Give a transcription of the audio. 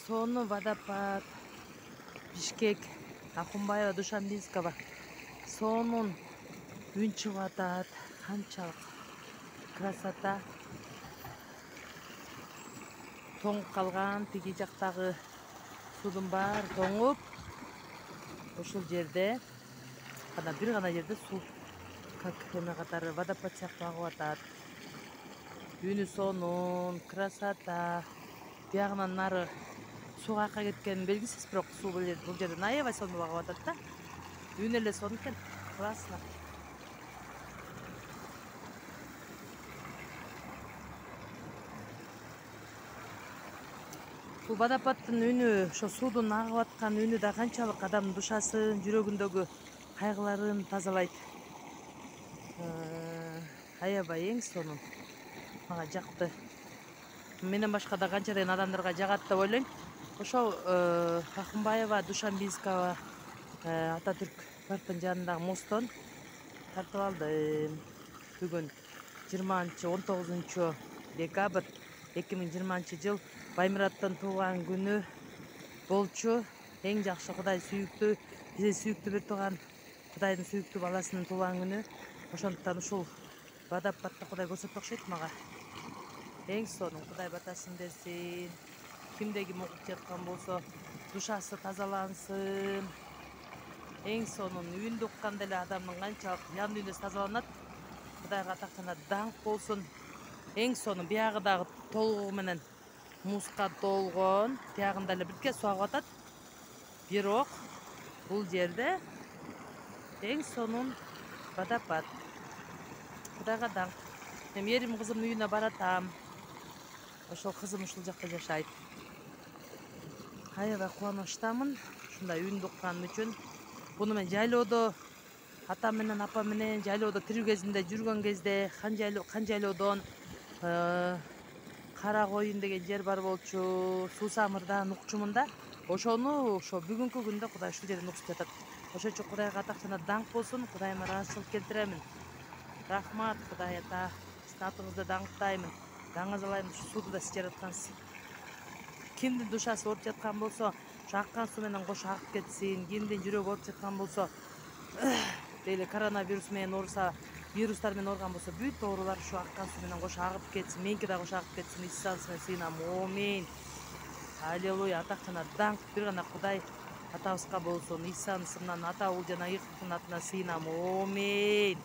Сону водопад, Бишкек, Ахунбаева, Душанбинского. Сонун үн чыгып атат. Канчалык красота. Тоңуп калган тиги жактагы судун баары тоңуп. Ушул жерде бир гана жерде суу как эме катары водопад сыяктуу агып атат. Үнү сонун, красота. Биягынан нары суу каяка кеткени белгисиз, бирок суу бул жерден аябай сонуп агып атат да. Үнү эле сонун экен. Классно. Бул водопаддын үнү, ошо суудун агып аткан үнү да канчалык адамдын душасын, жүрөгүндөгү кайгыларын тазалайт. Аябай эң сонун. Мага жакты. Менен башка да канча адамдарга жагат деп ойлойм. Ошол Ахунбаева, Душанбинского Ататүрк парктын жанындагы мосттон тартып алдым. Бүгүн 19 декабрь 2020 жыл Баймураттын туулган күнү болчу. Эң жакшы Кудай сүйүктүү, биздин сүйүктүү бир тууган Кудайдын сүйүктүү баласынын туулган күнү. Ошондуктан ушул водопадты Кудай көрсөтүп окшойт мага. Эң сонун, Кудай батасын берсин. Кимде ким окуп жаткан болсо душасы тазалансын. Эң сонун үндү укканда эле адамдын канчалык жан дүйнөсү тазаланат. Кудайга атактанат, даңк болсун. Эң сонун биягы дагы толугу менен музга толгон. Биягында эле бирке суу агып атат. Бирок бул жерде эң сонун водопад. Кудайга даңк. Мен эрим кызымдын үйүнө баратам. Ошол кызым ушул жакта жашайт. Аябай кубанычтамын ушундай үндү укканым үчүн. Буну мен жайлоодо атам менен апам менен жайлоодо тирүү кезинде жүргөн кезде кан жайлоодон Кара Коюн деген жер бар болчу. Суусамырдан укчумун да. Ошону бүгүнкү күндө Кудай ушул жерден уксуп жатат. Ошон үчүн Кудайга атактанат, даңк болсун. Кудайыма ыраазычылык келтиремин. Рахмат Кудай ата. Сиздин атыңызды даңктаймын. Даңазалайм ушу сууду да сиз жараткансыз. Кимдин душасы ооруп жаткан болсо, ошо аккан суу менен кошо агып кетсин. Кимдин жүрөгү ооруп жаткан болсо, дейли коронавирус менен ооруса, вирустар менен ооруган болсо, бүт оорулар ушу аккан суу менен кошо агып кетсин. Меники дагы кошо агып кетсин. Исасын сыйнам. Амин. Аллилуйя. Атактанат, даңк бир гана Кудай атабызга болсун. Исанын ысымынан ата, уул жана ыйыктын атынан сыйнам. Амин.